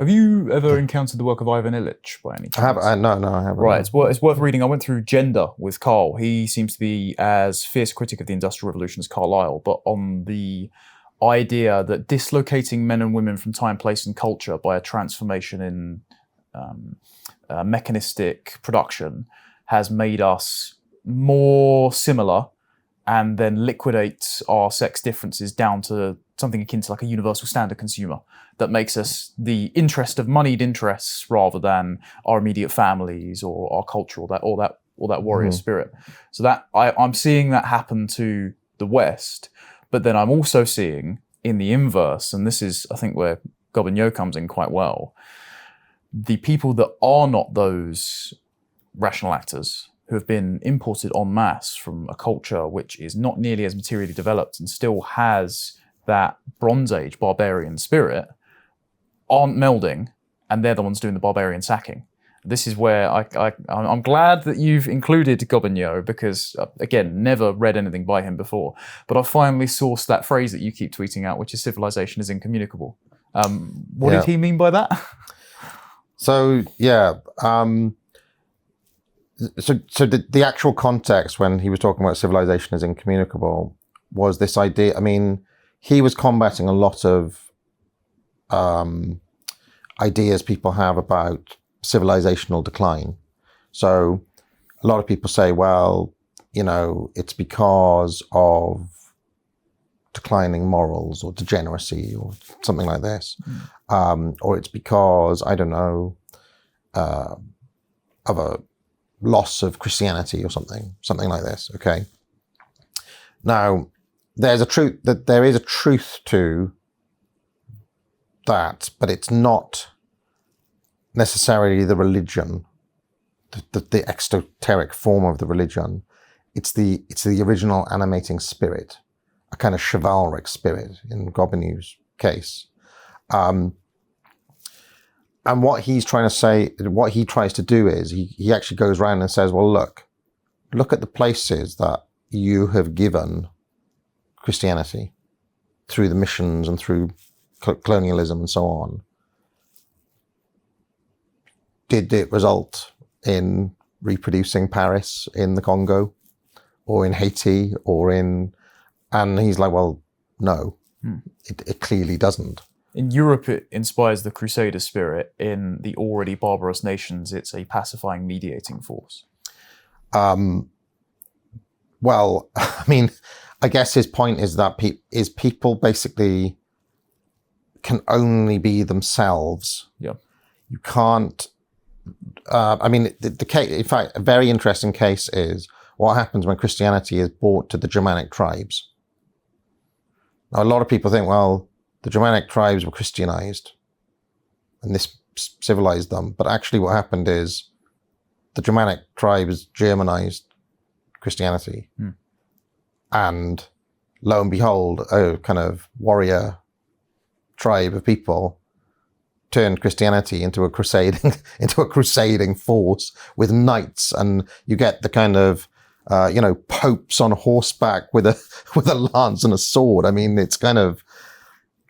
Have you ever encountered the work of Ivan Illich by any chance? No, I haven't. Right, it's worth reading. I went through Gender with Carl. He seems to be as fierce a critic of the Industrial Revolution as Carlyle, but on the idea that dislocating men and women from time, place, and culture by a transformation in mechanistic production has made us more similar, and then liquidates our sex differences down to something akin to like a universal standard consumer that makes us the interest of moneyed interests rather than our immediate families or our culture or that warrior spirit. So that I'm seeing that happen to the West, but then I'm also seeing in the inverse, and this is I think where Gobineau comes in quite well, the people that are not those rational actors who have been imported en masse from a culture which is not nearly as materially developed and still has that Bronze Age barbarian spirit, aren't melding, and they're the ones doing the barbarian sacking. This is where I'm glad that you've included Gobineau, because, again, never read anything by him before, but I finally sourced that phrase that you keep tweeting out, which is civilization is incommunicable. What did he mean by that? So, yeah. So the actual context when he was talking about civilization is incommunicable was this idea. I mean, he was combating a lot of ideas people have about civilizational decline. So a lot of people say, well, you know, it's because of declining morals or degeneracy or something like this. Or it's because, I don't know, of a loss of Christianity or something like this. Okay. Now, there is a truth to that, but it's not necessarily the religion, the exoteric form of the religion. It's the original animating spirit, a kind of chivalric spirit in Gobineau's case. And what he's trying to say, what he tries to do is he actually goes around and says, well, look at the places that you have given Christianity through the missions and through colonialism and so on. Did it result in reproducing Paris in the Congo or in Haiti and he's like, well, no, it clearly doesn't. In Europe, it inspires the Crusader spirit. In the already barbarous nations, it's a pacifying, mediating force. Well, I mean, I guess his point is that people basically can only be themselves. Yeah. You can't. I mean, the case. In fact, a very interesting case is what happens when Christianity is brought to the Germanic tribes. Now, a lot of people think, well, the Germanic tribes were Christianized, and this civilized them. But actually, what happened is the Germanic tribes Germanized Christianity, and lo and behold, a kind of warrior tribe of people turned Christianity into a crusading force with knights, and you get the kind of popes on horseback with a lance and a sword. I mean, it's kind of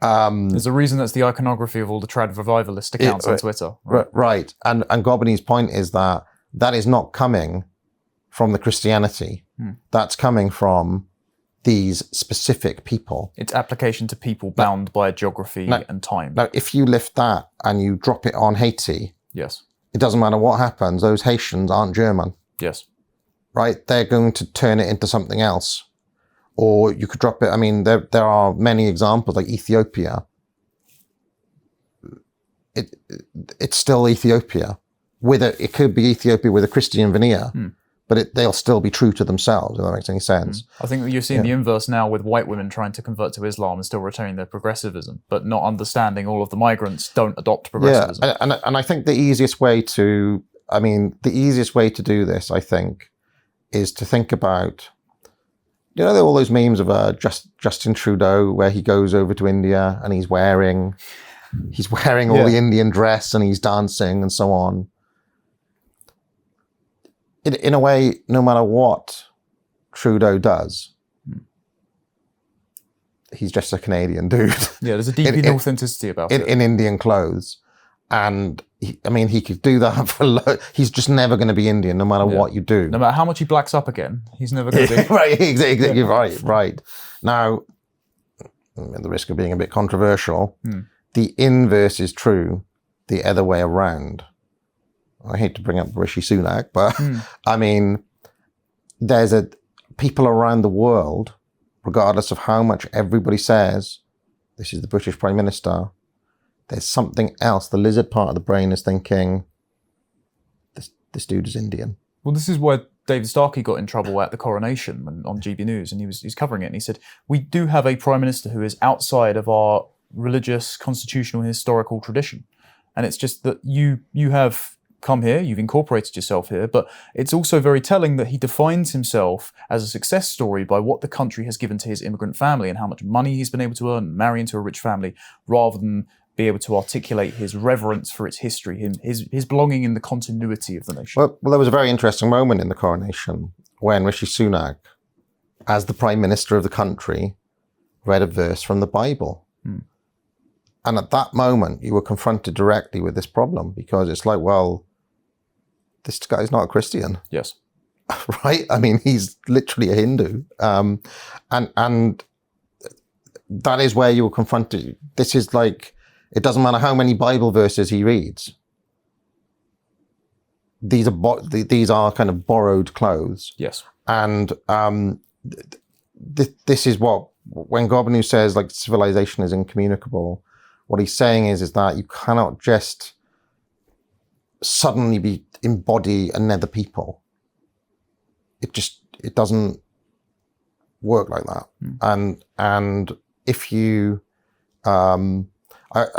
there's a reason that's the iconography of all the trad revivalist accounts on Twitter. Right. And Gobineau's point is that is not coming from the Christianity. That's coming from these specific people. It's application to people bound by geography and time. Now, if you lift that and you drop it on Haiti, yes, it doesn't matter what happens, those Haitians aren't German. Yes. Right? They're going to turn it into something else. Or you could drop it, I mean, there are many examples, like Ethiopia. It's still Ethiopia. It could be Ethiopia with a Christian veneer. But they'll still be true to themselves, if that makes any sense. I think that you're seeing the inverse now with white women trying to convert to Islam and still retaining their progressivism, but not understanding all of the migrants don't adopt progressivism. Yeah, and I think the easiest way to do this, I think, is to think about, there are all those memes of Justin Trudeau where he goes over to India and he's wearing all the Indian dress and he's dancing and so on. In a way, no matter what Trudeau does, he's just a Canadian dude. Yeah, there's a deep inauthenticity about it. In Indian clothes. and he could do that for he's just never going to be Indian no matter what you do. No matter how much he blacks up again, he's never going to be. Right, exactly, right. Now, at the risk of being a bit controversial, the inverse is true the other way around. I hate to bring up Rishi Sunak, but I mean, there's people around the world, regardless of how much everybody says, this is the British Prime Minister, there's something else. The lizard part of the brain is thinking, this dude is Indian. Well, this is why David Starkey got in trouble at the coronation on GB News, and he's covering it, and he said, we do have a Prime Minister who is outside of our religious, constitutional, and historical tradition. And it's just that you have come here, you've incorporated yourself here, but it's also very telling that he defines himself as a success story by what the country has given to his immigrant family and how much money he's been able to earn, marry into a rich family, rather than be able to articulate his reverence for its history, his belonging in the continuity of the nation. Well, there was a very interesting moment in the coronation when Rishi Sunak, as the Prime Minister of the country, read a verse from the Bible. And at that moment, you were confronted directly with this problem, because it's like, well, this guy's not a Christian. Yes. Right? I mean, he's literally a Hindu. And that is where you were confronted. This is like, it doesn't matter how many Bible verses he reads. These are kind of borrowed clothes. Yes. And this is what, when Gobanu says like civilization is incommunicable, what he's saying is that you cannot just suddenly embody another people. It doesn't work like that. And if you, I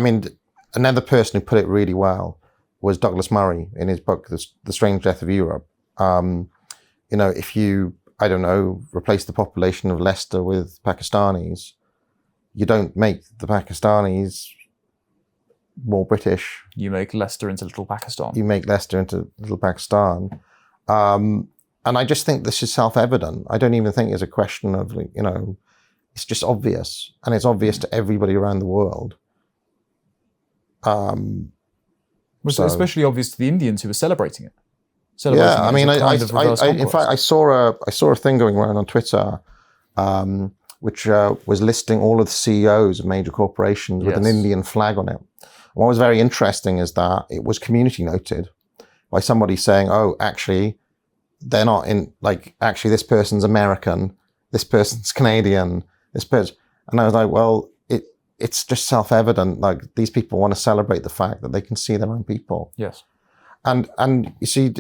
mean, another person who put it really well was Douglas Murray in his book, The Strange Death of Europe. If you, I don't know, replace the population of Leicester with Pakistanis, you don't make the Pakistanis more British. You make Leicester into Little Pakistan. You make Leicester into Little Pakistan. And I just think this is self-evident. I don't even think it's a question of, it's just obvious. And it's obvious to everybody around the world. Was especially obvious to the Indians who were celebrating it. Yeah, I mean, in fact, I saw a thing going around on Twitter, which was listing all of the CEOs of major corporations with an Indian flag on it. What was very interesting is that it was community noted by somebody saying, "Oh, actually, they're not in. Like, actually, this person's American, this person's Canadian, this person." And I was like, "Well, it's just self-evident. Like, these people want to celebrate the fact that they can see their own people." Yes. And you see,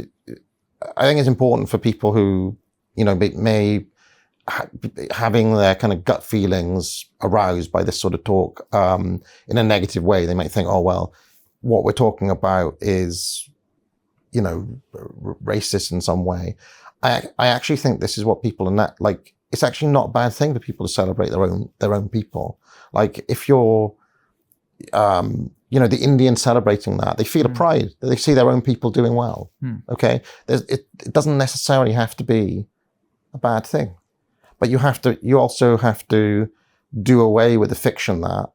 I think it's important for people who, may having their kind of gut feelings aroused by this sort of talk in a negative way. They might think, oh, well, what we're talking about is, racist in some way. I actually think this is what people are not like. It's actually not a bad thing for people to celebrate their own people. Like if you're, the Indians celebrating that, they feel a pride that they see their own people doing well. Okay, it doesn't necessarily have to be a bad thing, but you also have to do away with the fiction that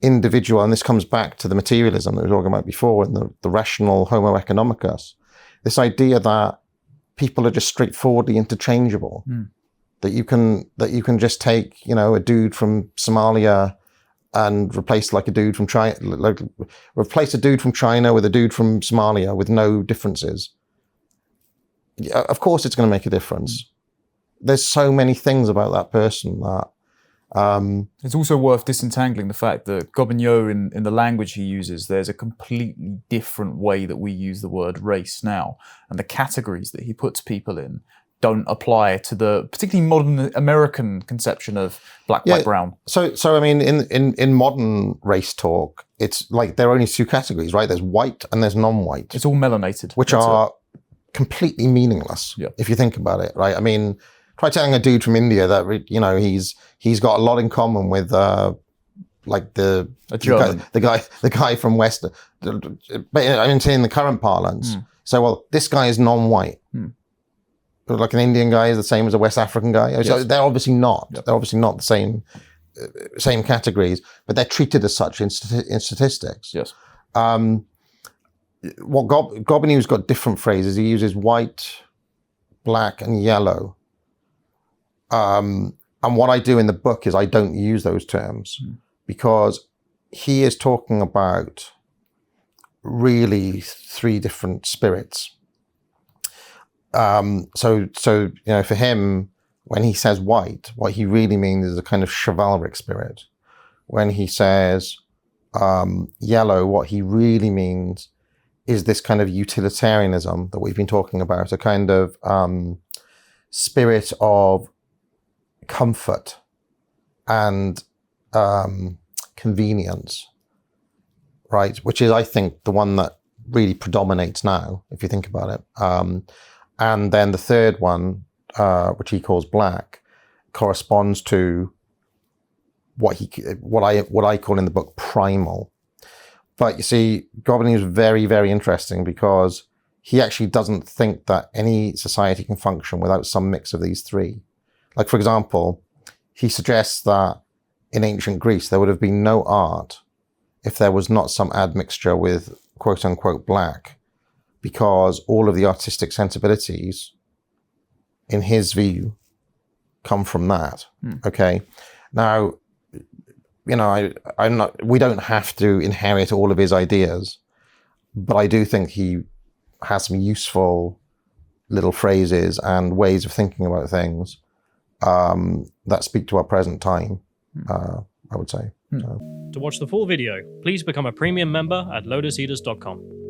individual, and this comes back to the materialism that we were talking about before, and the rational Homo economicus. This idea that people are just straightforwardly interchangeable. That you can just take, a dude from Somalia and replace like a dude from China, replace a dude from China with a dude from Somalia with no differences. Yeah, of course it's going to make a difference. There's so many things about that person that... It's also worth disentangling the fact that Gobinho, in the language he uses, there's a completely different way that we use the word race now. And the categories that he puts people in don't apply to the particularly modern American conception of black, white, brown. So I mean, in modern race talk, it's like there are only two categories, right? There's white and there's non-white. It's all melanated. Which are completely meaningless, if you think about it, right? I mean, try telling a dude from India that, he's got a lot in common with, like the guy from West, but I mean, in the current parlance. So, well, this guy is non-white. Like an Indian guy is the same as a West African guy. Yes. So they're obviously not. Yep. They're obviously not the same categories, but they're treated as such in statistics. Yes. what Gobineau's got different phrases. He uses white, black, and yellow. And what I do in the book is I don't use those terms because he is talking about really three different spirits. So for him, when he says white, what he really means is a kind of chivalric spirit. When he says yellow, what he really means is this kind of utilitarianism that we've been talking about, a kind of spirit of comfort and convenience, right? Which is, I think, the one that really predominates now, if you think about it. And then the third one, which he calls black, corresponds to what I call in the book primal. But you see, Gobineau is very, very interesting because he actually doesn't think that any society can function without some mix of these three. Like, for example, he suggests that in ancient Greece, there would have been no art if there was not some admixture with quote unquote black, because all of the artistic sensibilities, in his view, come from that. Okay. Now, we don't have to inherit all of his ideas, but I do think he has some useful little phrases and ways of thinking about things that speak to our present time, I would say. So. To watch the full video, please become a premium member at lotuseaters.com.